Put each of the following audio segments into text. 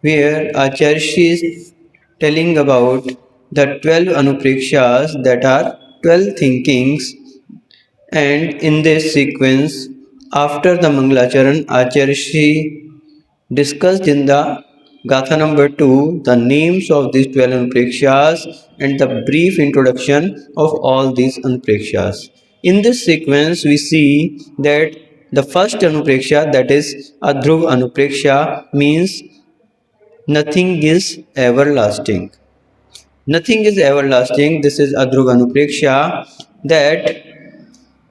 where Acharya is telling about the 12 Anuprekshas, that are 12 thinkings, and in this sequence, after the Mangalacharan, Acharya discussed in the Gatha number 2 the names of these 12 Anuprekshas and the brief introduction of all these Anuprekshas. In this sequence, we see that the first Anupreksha, that is Adhruv Anupreksha, means nothing is everlasting. Nothing is everlasting. This is Adhruv Anupreksha, that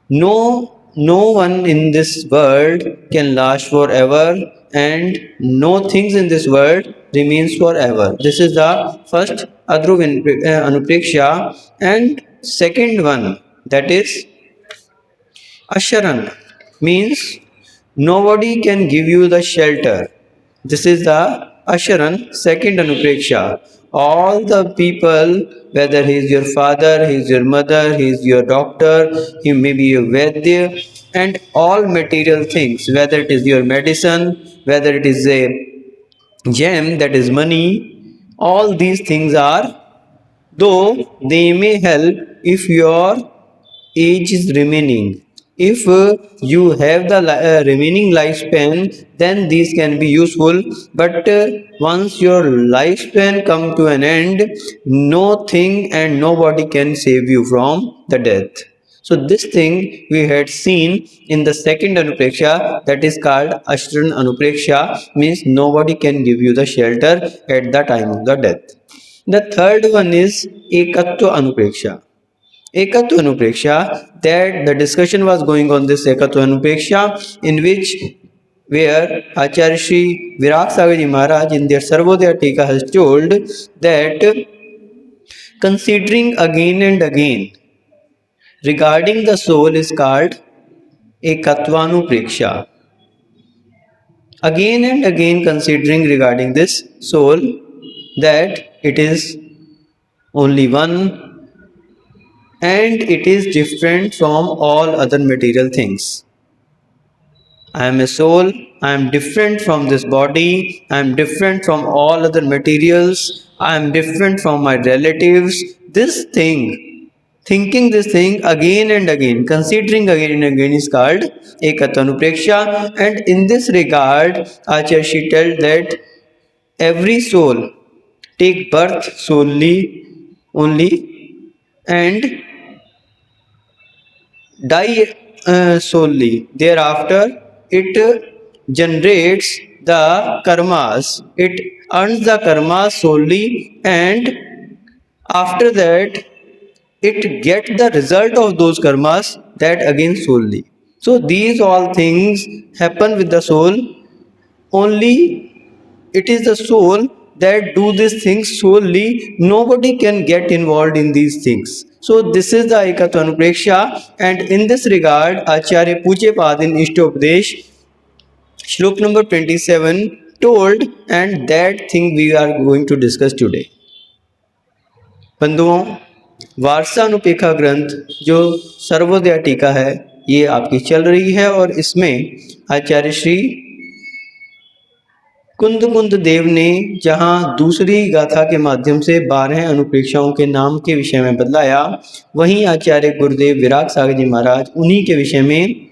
no one in this world can last forever, and no things in this world remains forever. This is the first Adhruv Anupreksha. And second one, that is Asharan, means nobody can give you the shelter. This is the Asharan, second Anupreksha. All the people, whether he is your father, he is your mother, he is your doctor, he may be your Vaidya, and all material things, whether it is your medicine, whether it is a gem, that is money, all these things are, though they may help if your age is remaining. If you have the remaining lifespan, then these can be useful. But once your lifespan come to an end, nothing and nobody can save you from the death. So this thing we had seen in the second Anupreksha, that is called Ashran Anupreksha, means nobody can give you the shelter at the time of the death. The third one is Ekatva Anupreksha. Ekatva Anupreksha, that the discussion was going on this Ekatva Anupreksha, in which where Acharya Shri Virag Sagarji Maharaj in their Sarvodaya Tika has told that considering again and again regarding the soul is called Ekatva Anupreksha. Again and again considering regarding this soul, that it is only one and it is different from all other material things. I am a soul, I am different from this body, I am different from all other materials, I am different from my relatives. This thing, thinking this thing again and again, considering again and again, is called Ekatanupreksha. And in this regard, Acharya tells that every soul take birth solely only and die solely. Thereafter, it generates the karmas. It earns the karma solely, and after that, it gets the result of those karmas, that again solely. So these all things happen with the soul. Only it is the soul that do these things solely. Nobody can get involved in these things. So this is the Ekatva Anupreksha, and in this regard, Acharya Pujapad in Ishtopadesh, Shlok number 27, told, and that thing we are going to discuss today. बंधुओं, वारसानुपेक्षा ग्रंथ जो सर्वोदय टीका है, ये आपकी चल रही है और इसमें आचार्य श्री कुंद देव ने जहां दूसरी गाथा के माध्यम से 12 अनुप्रेक्षाओं के नाम के विषय में बतलाया, वहीं आचार्य गुरुदेव विराग सागर जी महाराज उन्हीं के विषय में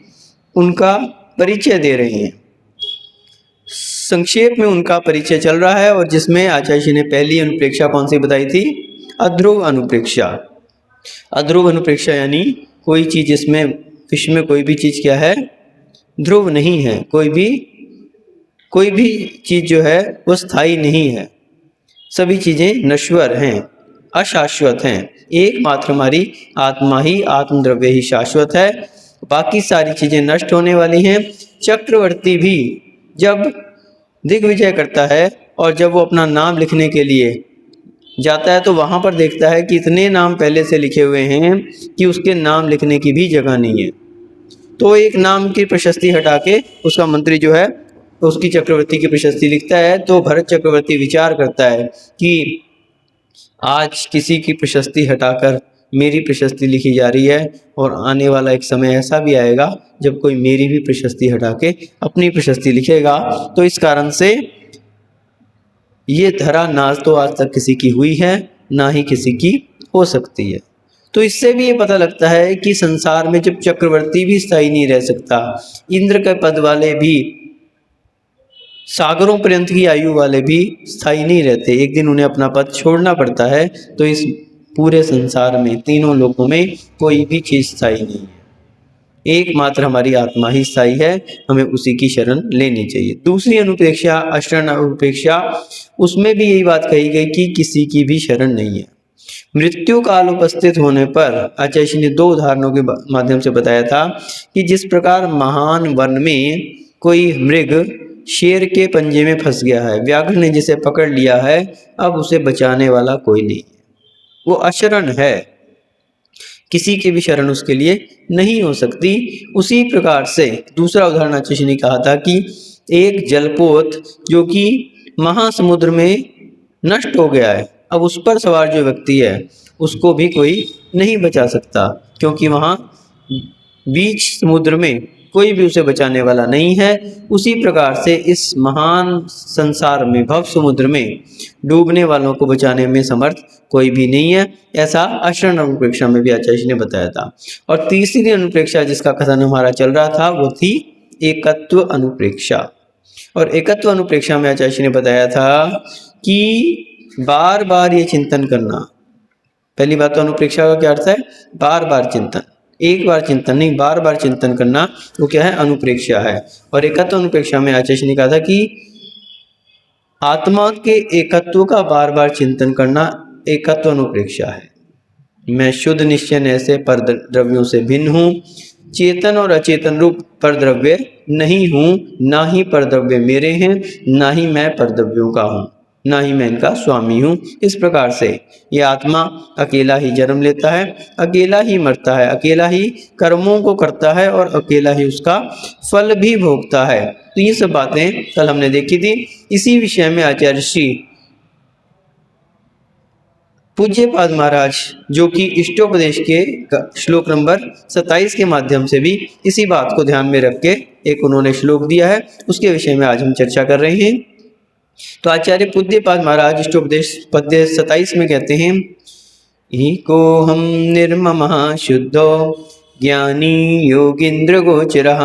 उनका परिचय दे रहे हैं। संक्षेप में उनका परिचय चल रहा है, और जिसमें आचार्य जी ने पहली अनुप्रेक्षा कौन सी बताई थी? अध्रुव अनुप्रेक्षा। अध्रुव अनुप्रेक्षा यानी कोई चीज, इसमें विश्व में कोई भी चीज क्या है? ध्रुव नहीं है। कोई भी चीज जो है वो स्थायी नहीं है। सभी चीजें नश्वर हैं, अशाश्वत हैं। एकमात्र हमारी आत्मा ही, आत्मद्रव्य ही शाश्वत है। बाकी सारी चीजें नष्ट होने वाली हैं। चक्रवर्ती भी जब दिग्विजय करता है और जब वो अपना नाम लिखने के लिए जाता है, तो वहाँ पर देखता है कि इतने नाम पहले से लिखे हुए हैं कि उसके नाम लिखने की भी जगह नहीं है। तो एक नाम की प्रशस्ति हटा के उसका मंत्री जो है उसकी चक्रवर्ती की प्रशस्ति लिखता है। तो भरत चक्रवर्ती विचार करता है कि आज किसी की प्रशस्ति हटाकर मेरी प्रशस्ति लिखी जा रही है, और आने वाला एक समय ऐसा भी आएगा जब कोई मेरी भी प्रशस्ति हटा के अपनी प्रशस्ति लिखेगा। तो इस कारण से ये धरा ना तो आज तक किसी की हुई है, ना ही किसी की हो सकती है। तो इससे भी ये पता लगता है कि संसार में जब चक्रवर्ती भी स्थायी नहीं रह सकता, इंद्र के पद वाले भी, सागरों पर्यंत की आयु वाले भी स्थायी नहीं रहते, एक दिन उन्हें अपना पद छोड़ना पड़ता है। तो इस पूरे संसार में, तीनों लोकों में कोई भी चीज स्थायी नहीं है, एकमात्र हमारी आत्मा ही स्थायी है, हमें उसी की शरण लेनी चाहिए। दूसरी अनुप्रेक्षा, अशरण अनुप्रेक्षा, उसमें भी यही बात कही गई कि किसी की भी शरण नहीं है। मृत्यु काल उपस्थित होने पर आचार्य जी ने दो उदाहरणों के माध्यम से बताया था कि जिस प्रकार महान वन में कोई मृग शेर के पंजे में फंस गया है, व्याघ्र ने जिसे पकड़ लिया है, अब उसे बचाने वाला कोई नहीं है, वो अशरण है, किसी की भी शरण उसके लिए नहीं हो सकती। उसी प्रकार से दूसरा उदाहरण आचार्य जी ने कहा था कि एक जलपोत जो कि महासमुद्र में नष्ट हो गया है, अब उस पर सवार जो व्यक्ति है उसको भी कोई नहीं बचा सकता, क्योंकि वहाँ बीच समुद्र में कोई भी उसे बचाने वाला नहीं है। उसी प्रकार से इस महान संसार में, भव समुद्र में डूबने वालों को बचाने में समर्थ कोई भी नहीं है। ऐसा अशरण अनुप्रेक्षा में भी आचार्य जी ने बताया था। और तीसरी अनुप्रेक्षा जिसका कथन हमारा चल रहा था वो थी एकत्व अनुप्रेक्षा। और एकत्व अनुप्रेक्षा में आचार्य जी ने बताया था कि बार बार ये चिंतन करना, पहली बात तो अनुप्रेक्षा का क्या अर्थ है, बार बार चिंतन, एक बार चिंतन नहीं, बार बार चिंतन करना, वो क्या है, अनुप्रेक्षा है। और एकत्व अनुप्रेक्षा में आचार्य जी ने कहा था कि आत्मा के एकत्व का बार बार चिंतन करना एकत्व अनुप्रेक्षा है। मैं शुद्ध निश्चय ऐसे पर द्रव्यों से भिन्न हूँ, चेतन और अचेतन रूप पर द्रव्य नहीं हूँ, ना ही पर द्रव्य मेरे हैं, ना ही मैं पर द्रव्यों का हूँ, ना ही मैं इनका स्वामी हूँ। इस प्रकार से ये आत्मा अकेला ही जन्म लेता है, अकेला ही मरता है, अकेला ही कर्मों को करता है और अकेला ही उसका फल भी भोगता है। तो ये सब बातें कल हमने देखी थी। इसी विषय में आचार्य श्री पूज्यपाद महाराज जो कि इष्टोपदेश के श्लोक नंबर 27 के माध्यम से भी इसी बात को ध्यान में रख के एक उन्होंने श्लोक दिया है, उसके विषय में आज हम चर्चा कर रहे हैं। तो आचार्य पूज्यपाद महाराज इष्टोपदेश पद्य 27 में कहते हैं, एको हम निर्ममः शुद्धो ज्ञानी योगींद्र गोचरः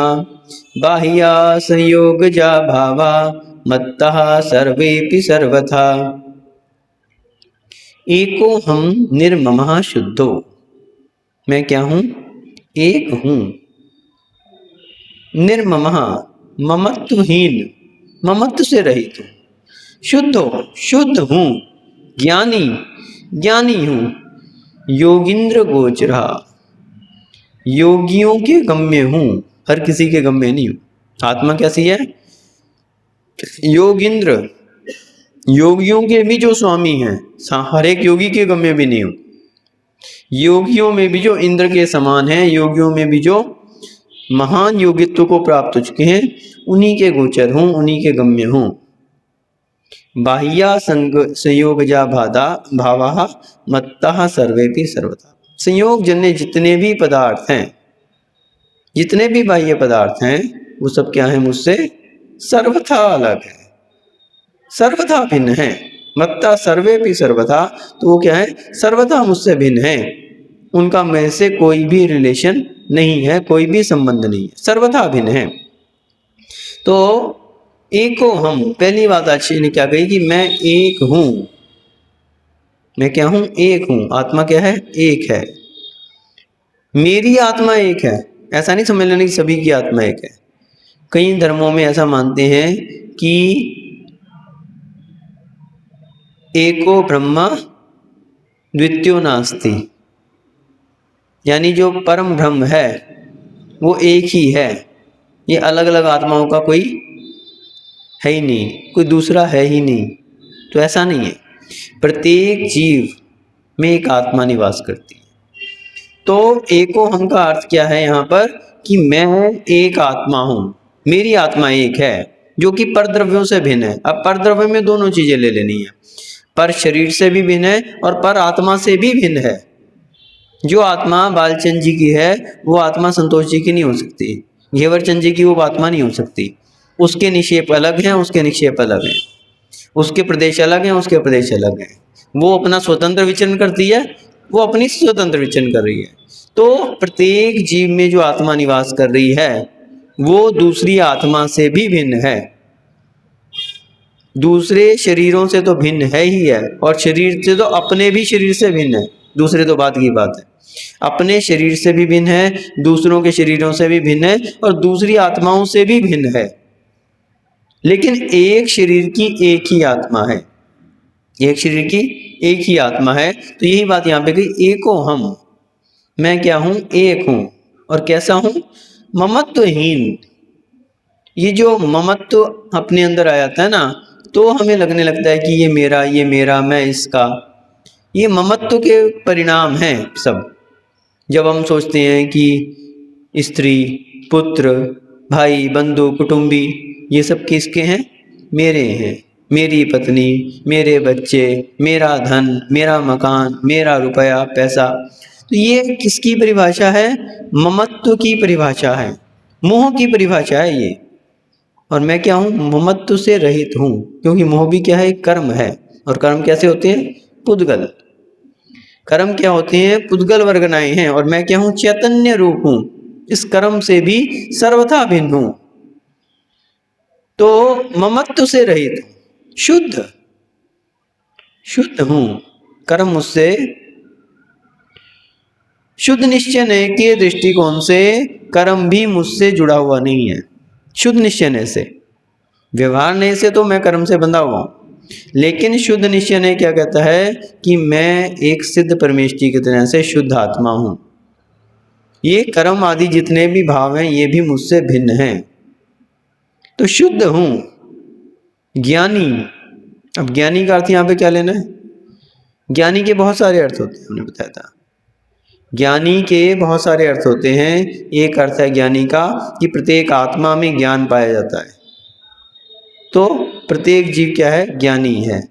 बाह्या संयोगजा भावा मत्तः सर्वेपि सर्वथा। एको हम निर्ममः शुद्धो, मैं क्या हूँ, एक हूँ, निर्ममः ममत्वहीन, ममत्व से रहित हूँ, शुद्धो शुद्ध हूँ, ज्ञानी ज्ञानी हूँ, योगींद्र गोचरा योगियों के गम्य हूँ, हर किसी के गम्य नहीं हूँ। आत्मा कैसी है, योगींद्र, योगियों के भी जो स्वामी हैं, हर एक योगी के गम्य भी नहीं हूँ, योगियों में भी जो इंद्र के समान हैं, योगियों में भी जो महान योगित्व को प्राप्त हो चुके हैं, उन्हीं के गोचर हूँ, उन्हीं के गम्य हूँ। बाह्या संयोगजा भावा मत्तः सर्वेपि सर्वथा। संयोग जन्य जितने भी पदार्थ हैं, जितने भी बाह्य पदार्थ हैं, वो सब क्या है, मुझसे सर्वथा अलग है, सर्वथा भिन्न है। मत्ता सर्वेपि सर्वथा, तो वो क्या है, सर्वथा मुझसे भिन्न है, उनका मेरे से कोई भी रिलेशन नहीं है, कोई भी संबंध नहीं है, सर्वथा भिन्न है। तो एको हम, पहली बात अच्छी ने क्या कही कि मैं एक हूं, मैं क्या हूं, एक हूं। आत्मा क्या है, एक है, मेरी आत्मा एक है, ऐसा नहीं समझ लेना कि सभी की आत्मा एक है। कई धर्मों में ऐसा मानते हैं कि एको ब्रह्मा द्वितीयो नास्ति, यानी जो परम ब्रह्म है वो एक ही है, ये अलग अलग आत्माओं का कोई है ही नहीं, कोई दूसरा है ही नहीं। तो ऐसा नहीं है, प्रत्येक जीव में एक आत्मा निवास करती है। तो एको हम का अर्थ क्या है यहाँ पर, कि मैं एक आत्मा हूँ, मेरी आत्मा एक है, जो कि परद्रव्यों से भिन्न है। अब परद्रव्य में दोनों चीजें ले लेनी है, पर शरीर से भी भिन्न है और पर आत्मा से भी भिन्न है। जो आत्मा बालचंद जी की है वो आत्मा संतोष जी की नहीं हो सकती, घेवरचंद जी की वो आत्मा नहीं हो सकती, उसके निक्षेप अलग हैं, उसके निक्षेप अलग हैं। उसके प्रदेश अलग हैं, उसके प्रदेश अलग हैं। वो अपना स्वतंत्र विचरण करती है, वो अपनी स्वतंत्र विचरण कर रही है। तो प्रत्येक जीव में जो आत्मा निवास कर रही है वो दूसरी आत्मा से भी भिन्न है, दूसरे शरीरों से तो भिन्न है ही है, और शरीर से तो अपने भी शरीर से भिन्न है। दूसरे तो बात की बात है, अपने शरीर से भी भिन्न है, दूसरों के शरीरों से भी भिन्न है, और दूसरी आत्माओं से भी भिन्न है। लेकिन एक शरीर की एक ही आत्मा है, एक शरीर की एक ही आत्मा है। तो यही बात यहाँ पे कही, एको हम, मैं क्या हूँ, एक हूँ। और कैसा हूँ, ममत्वहीन। ये जो ममत्व अपने अंदर आ जाता है ना, तो हमें लगने लगता है कि ये मेरा, मैं इसका। ये ममत्व के परिणाम हैं सब। जब हम सोचते हैं कि स्त्री, पुत्र, भाई, बंधु, कुटुंबी, ये सब किसके हैं, मेरे हैं। मेरी पत्नी, मेरे बच्चे, मेरा धन, मेरा मकान, मेरा रुपया, पैसा। तो ये किसकी परिभाषा है, ममत्व की परिभाषा है, मोह की परिभाषा है ये। और मैं क्या हूँ, ममत्व से रहित हूँ, क्योंकि मोह भी क्या है, कर्म है। और कर्म कैसे होते हैं, पुद्गल। कर्म क्या होते हैं, पुद्गल वर्गनाएं हैं। और मैं क्या हूँ, चैतन्य रूप हूँ, इस कर्म से भी सर्वथा भिन्न हूँ। तो ममत्व से रहित, शुद्ध शुद्ध हूँ, कर्म मुझसे शुद्ध निश्चय के दृष्टिकोण से कर्म भी मुझसे जुड़ा हुआ नहीं है। शुद्ध निश्चय से, व्यवहार नहीं से तो मैं कर्म से बंधा हुआ हूँ, लेकिन शुद्ध निश्चय क्या कहता है कि मैं एक सिद्ध परमेष्टि की तरह से शुद्ध आत्मा हूँ। ये कर्म आदि जितने भी भाव हैं ये भी मुझसे भिन्न हैं। तो शुद्ध हूँ, ज्ञानी। अब ज्ञानी का अर्थ यहाँ पे क्या लेना है, ज्ञानी के बहुत सारे अर्थ होते हैं, हमने बताया था। ज्ञानी के बहुत सारे अर्थ होते हैं। एक अर्थ है ज्ञानी का कि प्रत्येक आत्मा में ज्ञान पाया जाता है, तो प्रत्येक जीव क्या है, ज्ञानी है।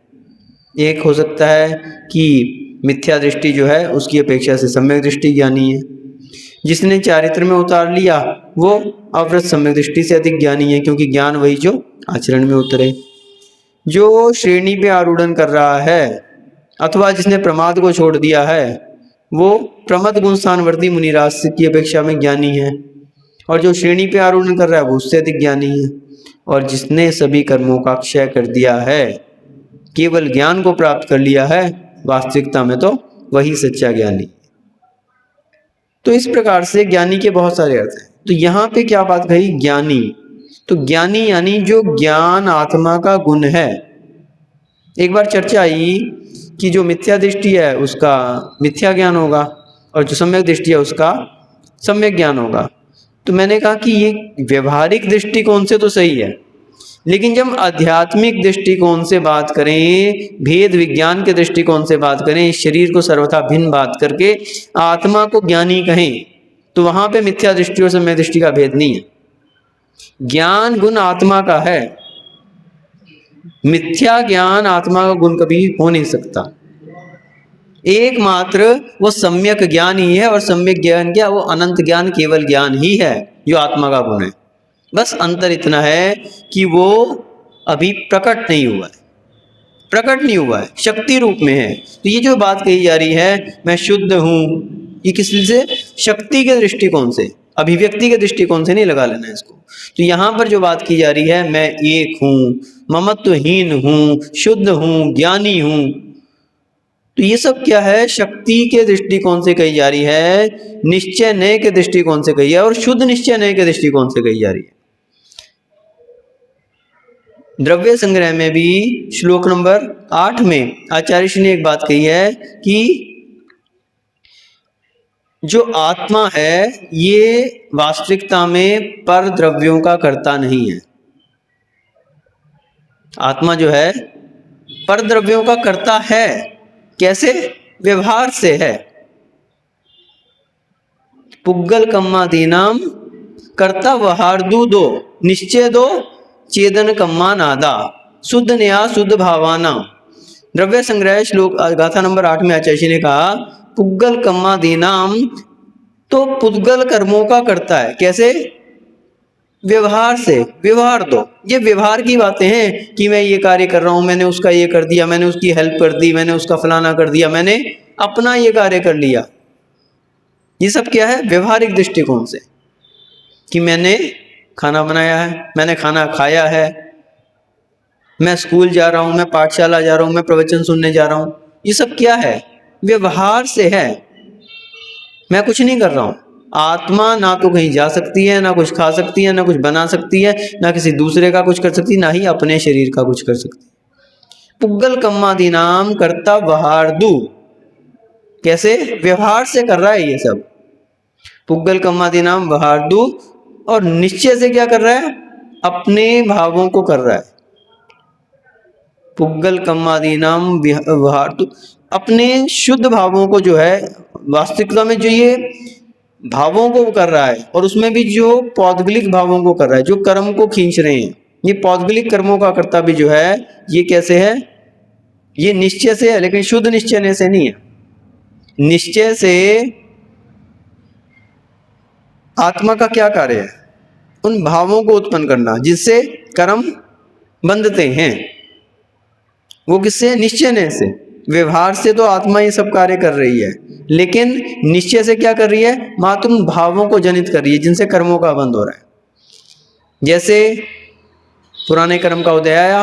एक हो सकता है कि मिथ्या दृष्टि जो है उसकी अपेक्षा से सम्यक दृष्टि ज्ञानी है। जिसने चारित्र में उतार लिया वो अवृत सम्यक दृष्टि से अधिक ज्ञानी है, क्योंकि ज्ञान वही जो आचरण में उतरे। जो श्रेणी पे आरूढ़न कर रहा है अथवा जिसने प्रमाद को छोड़ दिया है वो प्रमद गुण स्थानवर्ती मुनिराज की अपेक्षा में ज्ञानी है, और जो श्रेणी पे आरूढ़न कर रहा है वो उससे अधिक ज्ञानी है। और जिसने सभी कर्मों का क्षय कर दिया है, केवल ज्ञान को प्राप्त कर लिया है, वास्तविकता में तो वही सच्चा ज्ञानी। तो इस प्रकार से ज्ञानी के बहुत सारे अर्थ हैं। तो यहाँ पे क्या बात कही, ज्ञानी। तो ज्ञानी यानी जो ज्ञान आत्मा का गुण है। एक बार चर्चा आई कि जो मिथ्या दृष्टि है उसका मिथ्या ज्ञान होगा, और जो सम्यक दृष्टि है उसका सम्यक ज्ञान होगा। तो मैंने कहा कि ये व्यवहारिक दृष्टिकोण से तो सही है, लेकिन जब आध्यात्मिक दृष्टिकोण से बात करें, भेद विज्ञान के दृष्टिकोण से बात करें, शरीर को सर्वथा भिन्न बात करके आत्मा को ज्ञानी कहें, तो वहां पे मिथ्या दृष्टि और सम्यक दृष्टि का भेद नहीं है। ज्ञान गुण आत्मा का है, मिथ्या ज्ञान आत्मा का गुण कभी हो नहीं सकता। एकमात्र वो सम्यक ज्ञान ही है, और सम्यक ज्ञान क्या, वो अनंत ज्ञान, केवल ज्ञान ही है जो आत्मा का गुण है। बस अंतर इतना है कि वो अभी प्रकट नहीं हुआ है, प्रकट नहीं हुआ है, शक्ति रूप में है। तो ये जो बात कही जा रही है मैं शुद्ध हूँ, ये किस से, शक्ति के दृष्टिकोण से, अभिव्यक्ति के दृष्टिकोण से नहीं लगा लेना इसको। तो यहाँ पर जो बात की जा रही है, मैं एक हूँ, ममत्वहीन हूँ, शुद्ध हूँ, ज्ञानी हूँ, तो ये सब क्या है, शक्ति के दृष्टिकोण से कही जा रही है, निश्चय नय के दृष्टिकोण से कही है, और शुद्ध निश्चय नय के दृष्टिकोण से कही जा रही है। द्रव्य संग्रह में भी श्लोक नंबर 8 में आचार्य श्री ने एक बात कही है कि जो आत्मा है ये वास्तविकता में पर द्रव्यों का कर्ता नहीं है। आत्मा जो है पर द्रव्यों का कर्ता है, कैसे, व्यवहार से है। पुग्गल कम्मादीनाम कर्ता वहार्दु दो, निश्चय दो चेदन कम्मा नादा, शुद्ध न्या शुद्ध भावाना। द्रव्य संग्रह श्लोक गाथा नंबर 8 में आचार्य ने कहा पुग्गल कम्मादीनाम, तो पुद्गल कर्मों का करता है, कैसे, व्यवहार से, व्यवहार दो। ये व्यवहार की बातें हैं कि मैं ये कार्य कर रहा हूँ, मैंने उसका ये कर दिया, मैंने उसकी हेल्प कर दी, मैंने उसका फलाना कर दिया, मैंने अपना ये कार्य कर लिया। ये सब क्या है? व्यवहारिक दृष्टिकोण से, कि मैंने खाना बनाया है, मैंने खाना खाया है, मैं स्कूल जा रहा हूँ, मैं पाठशाला जा रहा हूँ, मैं प्रवचन सुनने जा रहा हूँ। ये सब क्या है? व्यवहार से है। मैं कुछ नहीं कर रहा हूँ। आत्मा ना तो कहीं जा सकती है, ना कुछ खा सकती है, ना कुछ बना सकती है, ना किसी दूसरे का कुछ कर सकती है, ना ही अपने शरीर का कुछ कर सकती है। पुग्गल कम्मादि नाम कर्ता वहार्दु। कैसे? व्यवहार से कर रहा है ये सब। पुग्गल कम्मादि नाम वहार्दु। और निश्चय से क्या कर रहा है? अपने भावों को कर रहा है। पुग्गल कम्मादि नाम वहार्दु, अपने शुद्ध भावों को जो है, वास्तविकता में जो ये भावों को कर रहा है, और उसमें भी जो पौद्गलिक भावों को कर रहा है, जो कर्म को खींच रहे हैं, ये पौद्गलिक कर्मों का कर्ता भी जो है, ये कैसे है? ये निश्चय से है, लेकिन शुद्ध निश्चय से नहीं है। निश्चय से आत्मा का क्या कार्य है? उन भावों को उत्पन्न करना जिससे कर्म बंधते हैं। वो किससे? निश्चय से। व्यवहार से तो आत्मा ये सब कार्य कर रही है, लेकिन निश्चय से क्या कर रही है? मात्र उन भावों को जनित कर रही है जिनसे कर्मों का बंध हो रहा है। जैसे पुराने कर्म का उदय आया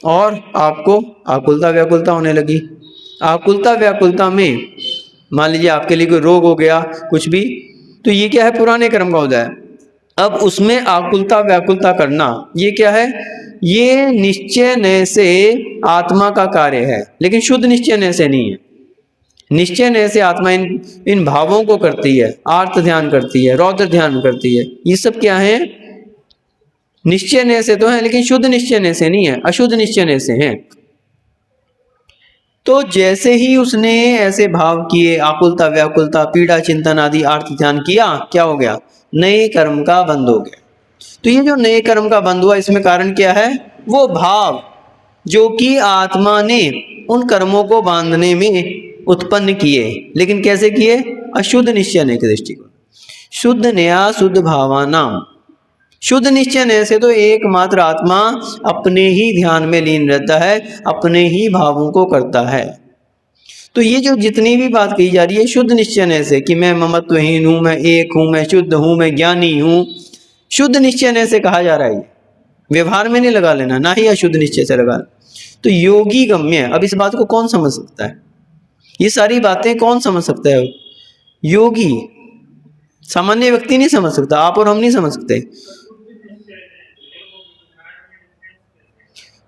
और आपको आकुलता व्याकुलता होने लगी। आकुलता व्याकुलता में मान लीजिए आपके लिए कोई रोग हो गया, कुछ भी, तो ये क्या है? पुराने कर्म का उदय। अब उसमें आकुलता व्याकुलता करना, ये क्या है? ये निश्चय नय से आत्मा का कार्य है, लेकिन शुद्ध निश्चय नय से नहीं है। निश्चय नय से आत्मा इन भावों को करती है, आर्त ध्यान करती है, रौद्र ध्यान करती है। ये सब क्या है? निश्चय नय से तो है, लेकिन शुद्ध निश्चय नय से नहीं है, अशुद्ध निश्चय नय से है। तो जैसे ही उसने ऐसे भाव किए, आकुलता व्याकुलता पीड़ा चिंतन आदि आर्त ध्यान किया, क्या हो गया? नए कर्म का बंध हो गया। तो ये जो नए कर्म का बंध हुआ, इसमें कारण क्या है? वो भाव जो कि आत्मा ने उन कर्मों को बांधने में उत्पन्न किए, लेकिन कैसे किए? अशुद्ध निश्चय के दृष्टिकोण। शुद्ध नया शुद्ध भावानाम। शुद्ध निश्चय से तो एकमात्र आत्मा अपने ही ध्यान में लीन रहता है, अपने ही भावों को करता है। तो ये जो जितनी भी बात कही जा रही है शुद्ध निश्चय से, कि मैं ममत्वहीन हूँ, मैं एक हूँ, मैं शुद्ध हूँ, मैं ज्ञानी हूँ, शुद्ध निश्चय से कहा जा रहा है। व्यवहार में नहीं लगा लेना, ना ही अशुद्ध निश्चय से लगा। तो योगी गम्य। अब इस बात को कौन समझ सकता है? ये सारी बातें कौन समझ सकता है? योगी। सामान्य व्यक्ति नहीं समझ सकता, आप और हम नहीं समझ सकते।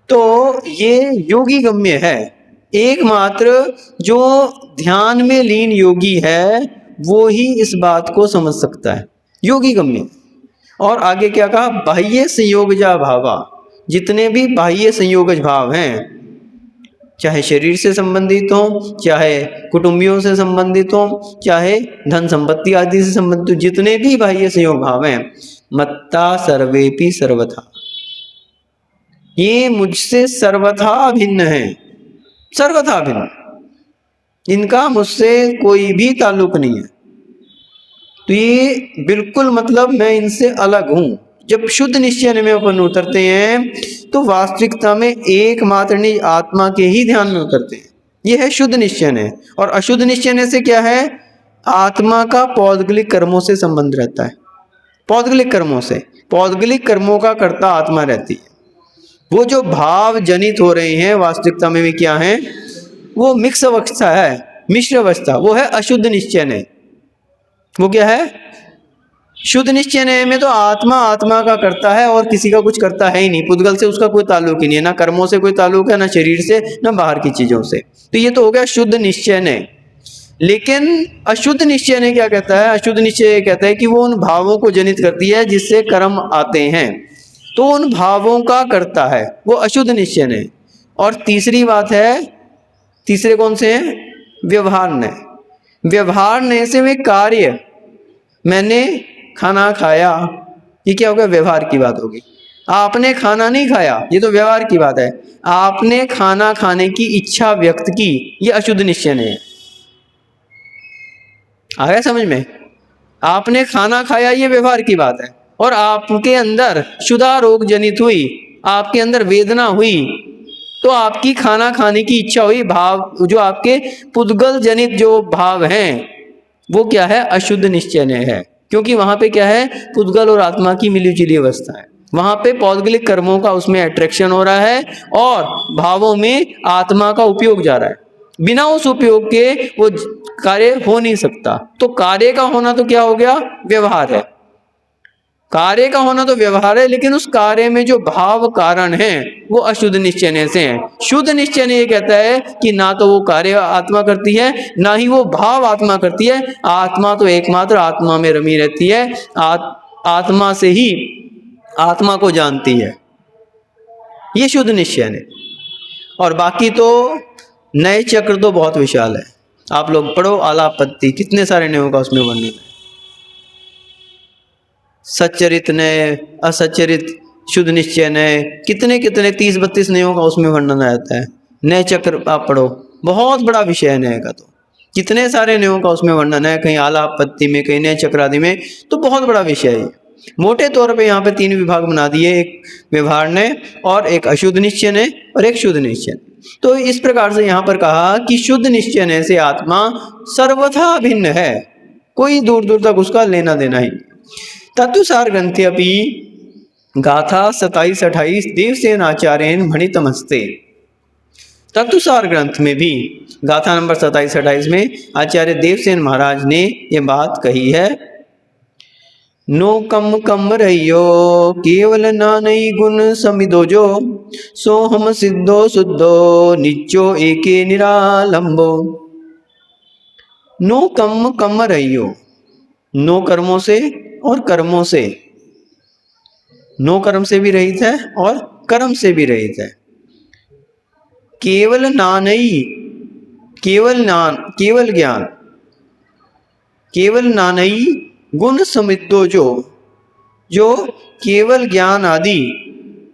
तो ये योगी गम्य है। एकमात्र जो ध्यान में लीन योगी है, वो ही इस बात को समझ सकता है, योगी गम्य। और आगे क्या कहा? बाह्य संयोगजा भावा। जितने भी बाह्य संयोगज भाव हैं, चाहे शरीर से संबंधित हो, चाहे कुटुंबियों से संबंधित हो, चाहे धन संपत्ति आदि से संबंधित हो, जितने भी बाह्य संयोग भाव हैं, मत्ता सर्वेपि सर्वथा, ये मुझसे सर्वथा भिन्न है। सर्वथा भिन्न, इनका मुझसे कोई भी ताल्लुक नहीं है। तो ये बिल्कुल मतलब मैं इनसे अलग हूं। जब शुद्ध निश्चय में अपन उतरते हैं तो वास्तविकता में एकमात्र निज आत्मा के ही ध्यान में उतरते हैं। ये है शुद्ध निश्चय। और अशुद्ध निश्चय से क्या है? आत्मा का पौद्गलिक कर्मों से संबंध रहता है। पौद्गलिक कर्मों से, पौद्गलिक कर्मों का कर्ता आत्मा रहती है। वो जो भाव जनित हो रहे हैं वास्तविकता में भी क्या है? वो मिक्स अवस्था है, मिश्र अवस्था, वो है अशुद्ध निश्चय। वो क्या है? शुद्ध निश्चय में तो आत्मा आत्मा का करता है और किसी का कुछ करता है ही नहीं। पुद्गल से उसका कोई ताल्लुक ही नहीं है, ना कर्मों से कोई ताल्लुक है, ना शरीर से, ना बाहर की चीजों से। तो ये तो हो गया शुद्ध निश्चय। लेकिन अशुद्ध निश्चय क्या कहता है? अशुद्ध निश्चय कहता है कि वो उन भावों को जनित करती है जिससे कर्म आते हैं, तो उन भावों का करता है, वो अशुद्ध निश्चय। और तीसरी बात है, तीसरे कौन से हैं? व्यवहार नय। व्यवहार नय से वे कार्य, मैंने खाना खाया, ये क्या होगा? व्यवहार की बात होगी। आपने खाना नहीं खाया, ये तो व्यवहार की बात है। आपने खाना खाने की इच्छा व्यक्त की, ये अशुद्ध निश्चय है। आ गया समझ में? आपने खाना खाया, ये व्यवहार की बात है। और आपके अंदर क्षुधा रोग जनित हुई, आपके अंदर वेदना हुई, तो आपकी खाना खाने की इच्छा हुई, भाव जो आपके पुद्गल जनित जो भाव हैं वो क्या है, अशुद्ध निश्चय है। क्योंकि वहां पे क्या है, पुद्गल और आत्मा की मिली जुली अवस्था है, वहां पे पौद्गलिक कर्मों का उसमें अट्रैक्शन हो रहा है और भावों में आत्मा का उपयोग जा रहा है, बिना उस उपयोग के वो कार्य हो नहीं सकता। तो कार्य का होना तो क्या हो गया, व्यवहार है, कार्य का होना तो व्यवहार है, लेकिन उस कार्य में जो भाव कारण है वो अशुद्ध निश्चय से है। शुद्ध निश्चय ये कहता है कि ना तो वो कार्य आत्मा करती है, ना ही वो भाव आत्मा करती है, आत्मा तो एकमात्र आत्मा में रमी रहती है, आत्मा से ही आत्मा को जानती है, ये शुद्ध निश्चय है। और बाकी तो नए चक्र तो बहुत विशाल है, आप लोग पढ़ो आलापत्ति, कितने सारे नियमों का उसमें वर्णन है, सच्चरित नय, असच्चरित, शुद्ध निश्चय नय, कितने कितने 30-32 नियमों का उसमें वर्णन आता है। नए चक्र आप पढ़ो, बहुत बड़ा विषय है नय का, तो कितने सारे नियमों का उसमें वर्णन है, कहीं आलापत्ति में, कहीं नए चक्र आदि में, तो बहुत बड़ा विषय है। मोटे तौर पे यहाँ पे 3 विभाग बना दिए, एक व्यवहार नय और एक अशुद्ध निश्चय नय और एक शुद्ध निश्चय। तो इस प्रकार से यहाँ पर कहा कि शुद्ध निश्चय नय से आत्मा सर्वथा भिन्न है, कोई दूर दूर तक उसका लेना देना ही। तत्वसार ग्रंथे अपि गाथा 27-28 देवसेन आचार्येन भणितमस्ते। तत्वसार ग्रंथ में भी गाथा नंबर 27-28 में आचार्य देवसेन महाराज ने ये बात कही है। नो कम कम रहियो केवल नानई गुण समिदो जो, सो हम सिद्धो शुद्धो नित्यो एके निरालंबो। नो कम कम रहियो, नो कर्मों से और कर्मों से, नो कर्म से भी रहित है और कर्म से भी रहित है। केवल नानई, केवल नान, केवल ज्ञान, केवल नानई गुण समिद्धो जो, जो केवल ज्ञान आदि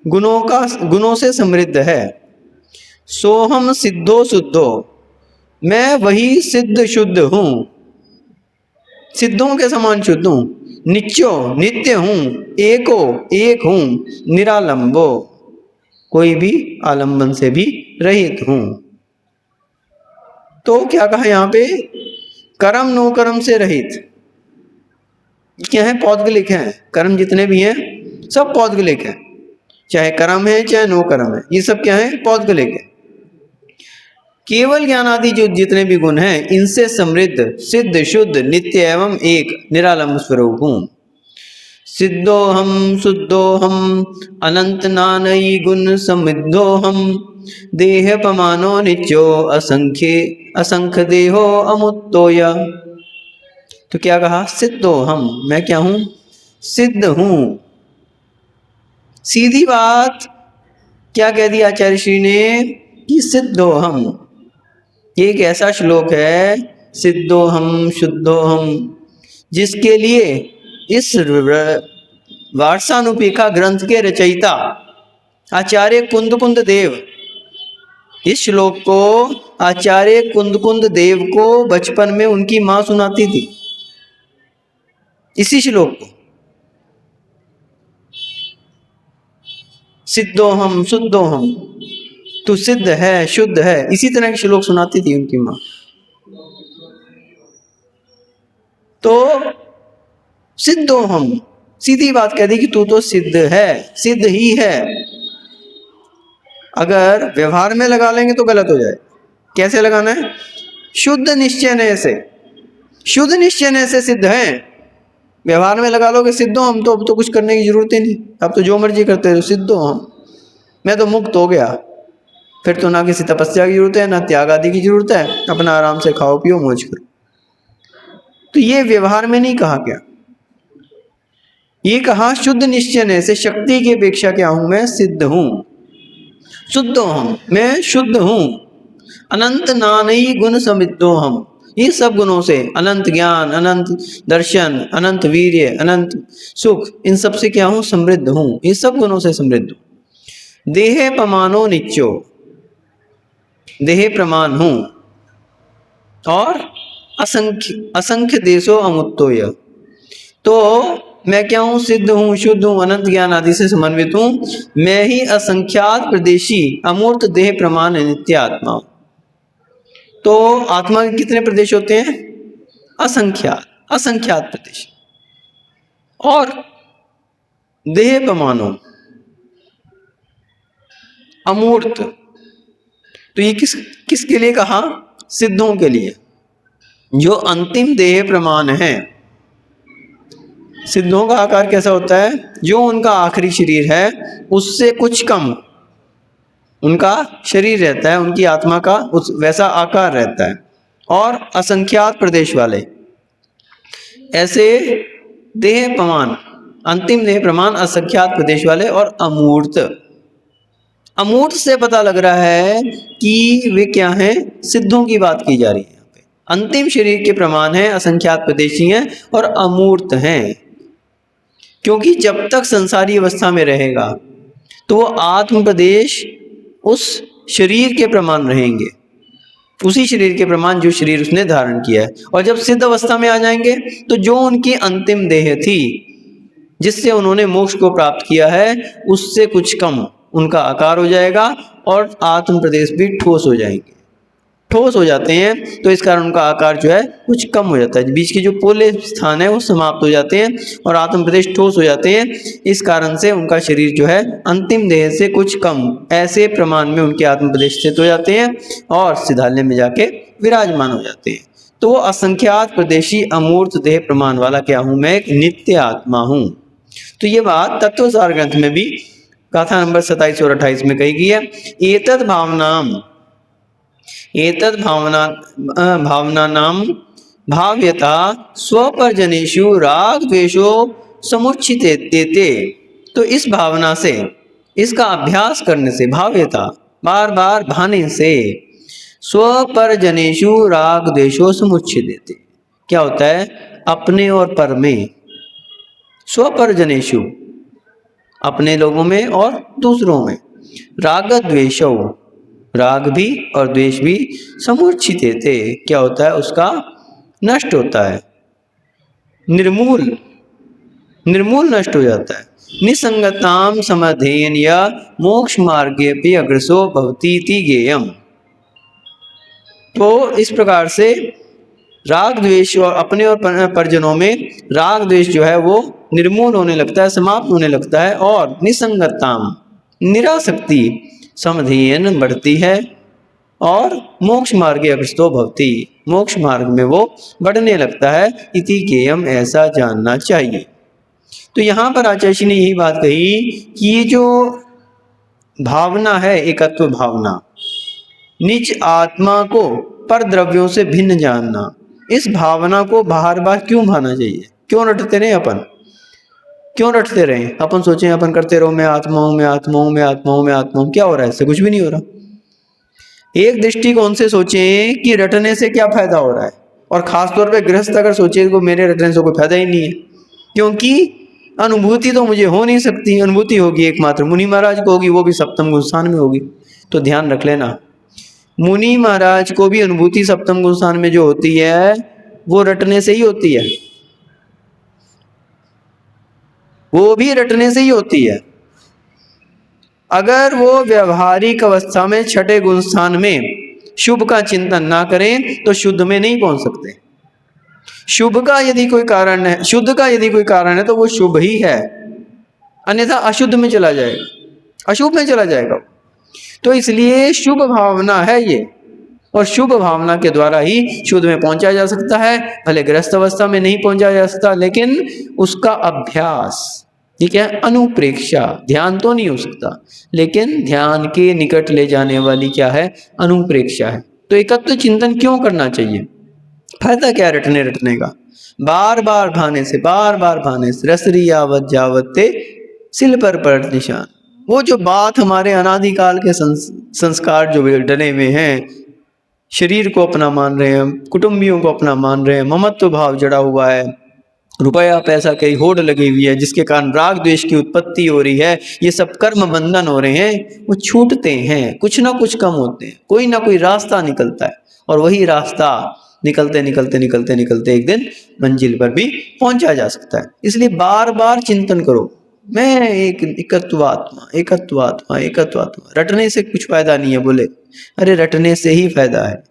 गुणों से समृद्ध है। सोहम सिद्धो शुद्धो, मैं वही सिद्ध शुद्ध हूँ, सिद्धों के समान शुद्ध हूँ, नित्यो नित्य हूँ, एको एक हूँ, निरालंबो कोई भी आलंबन से भी रहित हूँ। तो क्या कहा यहाँ पे, कर्म नो कर्म से रहित, क्या है, पौद्गलिक है, कर्म जितने भी हैं सब पौद्गलिक है, चाहे कर्म है चाहे नो कर्म है, ये सब क्या है, पौद्गलिक है। केवल ज्ञान आदि जो जितने भी गुण हैं इनसे समृद्ध, सिद्ध शुद्ध नित्य एवं एक निरालंब स्वरूप हूँ। सिद्धो हम शुद्धो हम अनंत नानई गुण समृद्धो हम, देह पमानो नित्यो असंख्य असंख्य देहो अमुत्तोया। तो क्या कहा, सिद्धो हम, मैं क्या हूँ, सिद्ध हूँ। सीधी बात क्या कह दिया आचार्य श्री ने कि सिद्धो हम, ये एक ऐसा श्लोक है, सिद्धो हम शुद्धो हम, जिसके लिए इस वार्षानुपेखा ग्रंथ के रचयिता आचार्य कुंद देव, इस श्लोक को आचार्य कुंद देव को बचपन में उनकी माँ सुनाती थी, इसी श्लोक को, सिद्धो हम शुद्धो हम, तू सिद्ध है शुद्ध है, इसी तरह के श्लोक सुनाती थी उनकी माँ। तो सिद्धो हम, सीधी बात कह दी कि तू तो सिद्ध है, सिद्ध ही है। अगर व्यवहार में लगा लेंगे तो गलत हो जाए, कैसे लगाना है, शुद्ध निश्चय से, शुद्ध निश्चय से सिद्ध है। व्यवहार में लगा लोगे सिद्धो हम, तो अब तो कुछ करने की जरूरत ही नहीं, अब तो जो मर्जी करते हो, सिद्धो हम, मैं तो मुक्त हो गया, फिर तो ना किसी तपस्या की जरूरत है ना त्याग आदि की जरूरत है, अपना आराम से खाओ पियो मौज करो। तो ये व्यवहार में नहीं कहा गया, ये कहा शुद्ध निश्चय से शक्ति की अपेक्षा क्या हूं, मैं सिद्ध हूं, शुद्धो हम, मैं शुद्ध हूं। अनंत नानई गुण समृद्धो हम, ये सब गुणों से, अनंत ज्ञान, अनंत दर्शन, अनंत वीर्य, अनंत सुख, इन सब से क्या हूं, समृद्ध हूं, ये सब गुणों से समृद्ध हूं। देहे पमानो नित्यो, देहे प्रमाण हूं, और असंख्य असंख्य देशो अमुत्तोय, तो मैं क्या हूँ? सिद्ध हूँ, शुद्ध हूँ, अनंत ज्ञान आदि से समन्वित हूँ। मैं ही असंख्यात प्रदेशी अमूर्त देह प्रमाण नित्य आत्मा हूँ। तो आत्मा के कितने प्रदेश होते हैं? असंख्यात, असंख्यात प्रदेश। और देह प्रमाणों अमूर्त, तो ये किसके लिए कहा? सिद्धों के लिए, जो अंतिम देह प्रमाण है। सिद्धों का आकार कैसा होता है? जो उनका आखिरी शरीर है उससे कुछ कम उनका शरीर रहता है, उनकी आत्मा का उस वैसा आकार रहता है। और असंख्यात प्रदेश वाले, ऐसे देह प्रमाण, अंतिम देह प्रमाण असंख्यात प्रदेश वाले और अमूर्त। अमूर्त से पता लग रहा है कि वे क्या हैं? सिद्धों की बात की जा रही है यहाँ पे। अंतिम शरीर के प्रमाण है, असंख्यात प्रदेशी हैं और अमूर्त हैं। क्योंकि जब तक संसारी अवस्था में रहेगा तो वो आत्म प्रदेश उस शरीर के प्रमाण रहेंगे, उसी शरीर के प्रमाण जो शरीर उसने धारण किया है। और जब सिद्ध अवस्था में आ जाएंगे तो जो उनकी अंतिम देह थी, जिससे उन्होंने मोक्ष को प्राप्त किया है, उससे कुछ कम उनका आकार हो जाएगा और आत्म प्रदेश भी ठोस हो जाएंगे, ठोस हो जाते हैं। तो इस कारण उनका आकार जो है कुछ कम हो जाता है, बीच के जो पोले स्थान है वो समाप्त हो जाते हैं और आत्म प्रदेश ठोस हो जाते हैं। इस कारण से उनका शरीर जो है अंतिम देह से कुछ कम ऐसे प्रमाण में उनके आत्म प्रदेश स्थित हो जाते हैं और सिद्धालय में जाके विराजमान हो जाते हैं। तो वो असंख्यात प्रदेशी अमूर्त देह प्रमाण वाला क्या हूं? मैं एक नित्य आत्मा हूं। तो ये बात तत्वसार ग्रंथ में भी गाथा नंबर 27 और 28 में कही गई है। एतद भावना नाम भाव्यता स्वपर्जनेषु राग द्वेषो समुच्चितेते। तो इस भावना से, इसका अभ्यास करने से, भाव्यता बार बार भाने से, स्वपर्जनेषु राग द्वेषो समुच्चितेते, क्या होता है? अपने और पर में, स्वपर्जनेषु अपने लोगों में और दूसरों में, राग द्वेषो राग भी और द्वेष भी, समुच्चिते थे क्या होता है? उसका नष्ट होता है, निर्मूल नष्ट हो जाता है। निसंगताम समधेन या मोक्ष मार्गे पे अग्रसो भवती ज्ञेयम। तो इस प्रकार से राग द्वेष और अपने और परिजनों में राग द्वेष जो है वो निर्मूल होने लगता है, समाप्त होने लगता है। और निसंगताम, निरासक्ति, समधेयन बढ़ती है और मोक्ष मार्गे अग्रसतो भवति, मोक्ष मार्ग में वो बढ़ने लगता है। इति ज्ञेयम, ऐसा जानना चाहिए। तो यहाँ पर आचार्य जी ने यही बात कही कि ये जो भावना है, एकत्व भावना, निज आत्मा को पर द्रव्यों से भिन्न जानना, इस भावना को बार बार क्यों भाना चाहिए? क्यों रटते रहे अपन? क्यों रटते रहे अपन? सोचें अपन करते रहो मैं आत्मा हूं, मैं आत्मा हूं, मैं आत्मा हूं, मैं आत्मा हूं, क्या हो रहा है? इससे कुछ भी नहीं हो रहा। एक दृष्टिकोण से सोचें कि रटने से क्या फायदा हो रहा है, और खासतौर पे गृहस्थ अगर सोचे तो मेरे रटने से कोई फायदा ही नहीं है, क्योंकि अनुभूति तो मुझे हो नहीं सकती। अनुभूति होगी एकमात्र मुनि महाराज को होगी, वो भी सप्तम गुण स्थान में होगी। तो ध्यान रख लेना, मुनि महाराज को भी अनुभूति सप्तम गुण स्थान में जो होती है वो रटने से ही होती है, वो भी रटने से ही होती है। अगर वो व्यवहारिक अवस्था में छठे गुण स्थान में शुभ का चिंतन ना करें तो शुद्ध में नहीं पहुंच सकते। शुभ का यदि कोई कारण है, शुद्ध का यदि कोई कारण है तो वो शुभ ही है, अन्यथा अशुद्ध में चला जाएगा, अशुभ में चला जाएगा। तो इसलिए शुभ भावना है ये, और शुभ भावना के द्वारा ही शुद्ध में पहुंचा जा सकता है। भले गृहस्थ अवस्था में नहीं पहुंचा जा सकता, लेकिन उसका अभ्यास, ठीक है, अनुप्रेक्षा, ध्यान तो नहीं हो सकता, लेकिन ध्यान के निकट ले जाने वाली क्या है? अनुप्रेक्षा है। तो एकत्व चिंतन क्यों करना चाहिए? फायदा क्या रटने का? बार बार भाने से, बार बार भाने से, रसरी यावत जावत ते सिल पर निशान। वो जो बात हमारे अनादिकाल के संस्कार जो डले हुए हैं, शरीर को अपना मान रहे हैं, कुटुंबियों को अपना मान रहे हैं, ममत्व भाव जड़ा हुआ है, रुपया पैसा की होड़ लगी हुई है, जिसके कारण राग द्वेष की उत्पत्ति हो रही है, ये सब कर्म बंधन हो रहे हैं, वो छूटते हैं, कुछ ना कुछ कम होते हैं, कोई ना कोई रास्ता निकलता है। और वही रास्ता निकलते निकलते निकलते निकलते एक दिन मंजिल पर भी पहुंचा जा सकता है। इसलिए बार बार चिंतन करो, मैं एक एकत्वात्मा एकत्वात्मा एकत्वात्मा। रटने से कुछ फायदा नहीं है। बोले अरे रटने से ही फायदा है,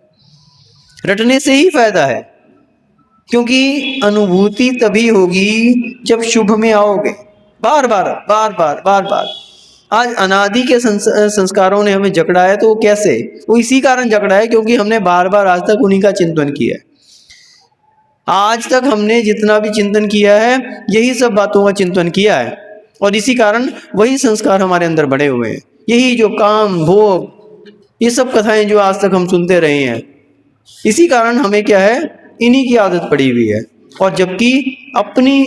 रटने से ही फायदा है, क्योंकि अनुभूति तभी होगी जब शुभ में आओगे। बार बार बार बार बार बार। आज अनादि के संस्कारों ने हमें जकड़ा है, तो वो कैसे? वो इसी कारण जकड़ा है क्योंकि हमने बार बार आज तक उन्हीं का चिंतन किया है। आज तक हमने जितना भी चिंतन किया है यही सब बातों का चिंतन किया है, और इसी कारण वही संस्कार हमारे अंदर बढ़े हुए हैं। यही जो काम भोग ये सब कथाएं जो आज तक हम सुनते रहे हैं, इसी कारण हमें क्या है, इन्हीं की आदत पड़ी हुई है। और जबकि अपनी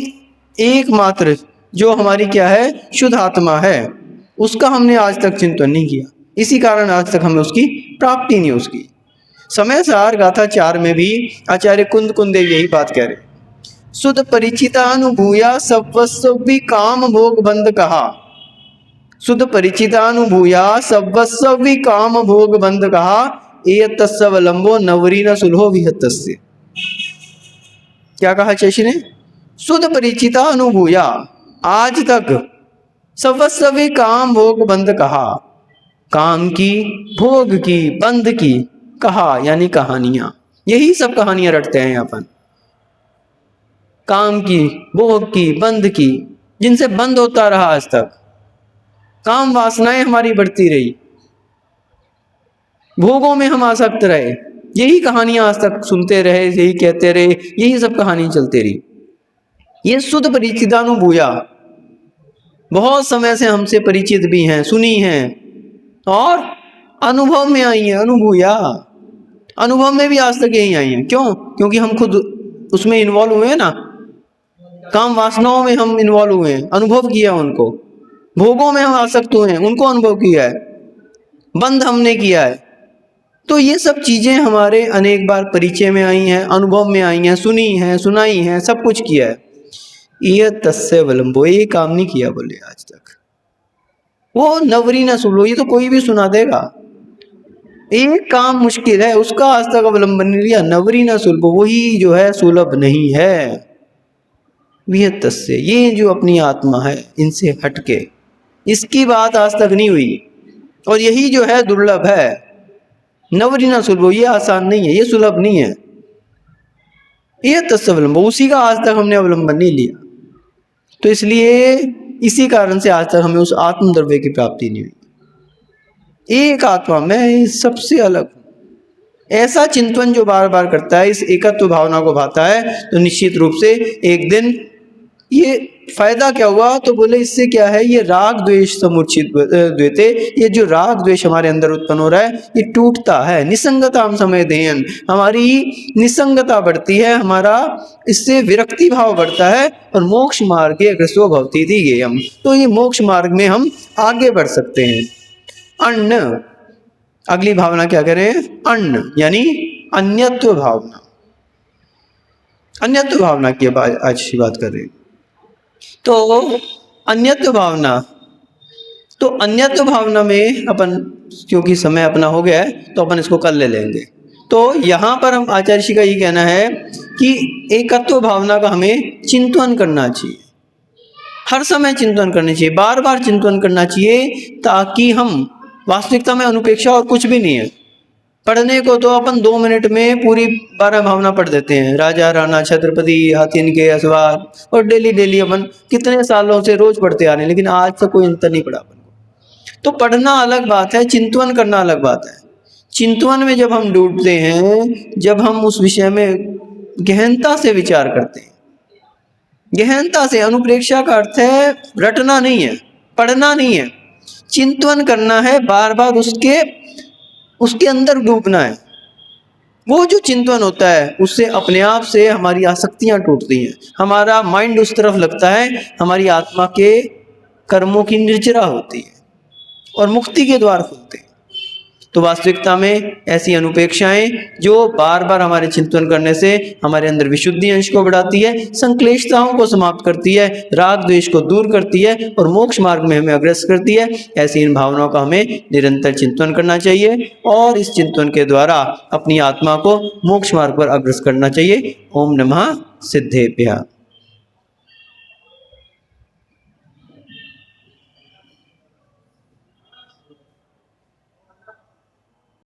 एकमात्र जो हमारी क्या है, शुद्ध आत्मा है, उसका हमने आज तक चिंतन नहीं किया। इसी कारण आज तक हमें उसकी प्राप्ति नहीं उसकी। समय सार गाथा 4 में भी आचार्य कुंद कुंदेव यही बात कह रहे, शुद्ध परिचिता अनुभूया सर्वस्व भी काम भोग बंद कहा। शुद्ध परिचिता अनुभूया सर्वस्व भी काम भोग बंद कहा, ए तस्वलंबो नवरी न सुलहो विहतस्य। क्या कहा शेषी ने? शुद्ध परिचिता अनुभूया, आज तक सर्वस्व भी काम भोग बंद कहा, काम की भोग की बंद की कहा, यानी कहानियां। यही सब कहानियां रटते हैं अपन, काम की भोग की बंद की, जिनसे बंद होता रहा आज तक। काम वासनाएं हमारी बढ़ती रही, भोगों में हम आसक्त रहे, यही कहानियां आज तक सुनते रहे, यही कहते रहे, यही सब कहानी चलती रही। ये शुद्ध परिचितानुभूया बहुत समय से हमसे परिचित भी हैं, सुनी हैं, और अनुभव में आई हैं। अनुभूया अनुभव में भी आज तक यही आई हैं। क्यों? क्योंकि हम खुद उसमें इन्वॉल्व हुए हैं ना, काम वासनाओं में हम इन्वॉल्व हुए हैं, अनुभव किया उनको। भोगों में हम आसक्त हुए हैं, उनको अनुभव किया है, बंद हमने किया है। तो ये सब चीजें हमारे अनेक बार परिचय में आई हैं, अनुभव में आई हैं, सुनी हैं, सुनाई हैं, सब कुछ किया है। ये तस्य विलंबो, ये काम नहीं किया बोले आज तक। वो नवरी न सुलो, ये तो कोई भी सुना देगा। एक काम मुश्किल है, उसका आज तक अवलंबन नहीं लिया। नवरी न सुलभ, वही जो है सुलभ नहीं है। विहतस्य, ये जो अपनी आत्मा है इनसे हटके, इसकी बात आज तक नहीं हुई, और यही जो है दुर्लभ है। नवरी न सुलभ, ये आसान नहीं है, ये सुलभ नहीं है। ये तस्वलंब, उसी का आज तक हमने अवलंबन नहीं लिया। तो इसलिए इसी कारण से आज तक हमें उस आत्म द्रव्य की प्राप्ति नहीं हुई। एक आत्मा, मैं सबसे अलग हूं। ऐसा चिंतन जो बार बार करता है, इस एकत्व भावना को भाता है, तो निश्चित रूप से एक दिन ये फायदा क्या हुआ? तो बोले इससे क्या है, ये राग द्वेष समुचित द्वेते, ये जो राग द्वेष हमारे अंदर उत्पन्न हो रहा है ये टूटता है। निसंगता हम समय देन, हमारी निसंगता बढ़ती है, हमारा इससे विरक्ति भाव बढ़ता है, और मोक्ष मार्ग अग्रसो भवति इति ज्ञेयम्, तो ये मोक्ष मार्ग में हम आगे बढ़ सकते हैं। अन्न, अगली भावना क्या करें? अन्न यानी अन्यत्व भावना। अन्यत्व भावना की आज की बात कर रहे हैं। तो अन्यत्व भावना, तो अन्यत्व भावना में अपन, क्योंकि समय अपना हो गया है तो अपन इसको कल ले लेंगे। तो यहाँ पर हम आचार्य जी का ये कहना है कि एकत्व भावना का हमें चिंतन करना चाहिए, हर समय चिंतन करना चाहिए, बार बार चिंतन करना चाहिए, ताकि हम, वास्तविकता में अनुपेक्षा और कुछ भी नहीं है। पढ़ने को तो अपन 2 मिनट में पूरी 12 भावना पढ़ देते हैं, राजा राणा छत्रपति हाथी के असवार, और डेली डेली अपन कितने सालों से रोज पढ़ते आ रहे हैं, लेकिन आज तक कोई अंतर नहीं पड़ा अपन को। तो पढ़ना अलग बात है, चिंतन करना अलग बात है। चिंतन में जब हम डूबते हैं, जब हम उस विषय में गहनता से विचार करते हैं, गहनता से, अनुप्रेक्षा का अर्थ है रटना नहीं है, पढ़ना नहीं है, चिंतन करना है, बार बार उसके अंदर डूबना है। वो जो चिंतन होता है उससे अपने आप से हमारी आसक्तियां टूटती हैं, हमारा माइंड उस तरफ लगता है, हमारी आत्मा के कर्मों की निर्जरा होती है और मुक्ति के द्वार खुलते हैं। तो वास्तविकता में ऐसी अनुपेक्षाएं जो बार बार हमारे चिंतन करने से हमारे अंदर विशुद्धि अंश को बढ़ाती है, संक्लेशताओं को समाप्त करती है, राग द्वेष को दूर करती है और मोक्ष मार्ग में हमें अग्रसर करती है, ऐसी इन भावनाओं का हमें निरंतर चिंतन करना चाहिए और इस चिंतन के द्वारा अपनी आत्मा को मोक्ष मार्ग पर अग्रसर करना चाहिए। ओम नमः सिद्धेभ्यः।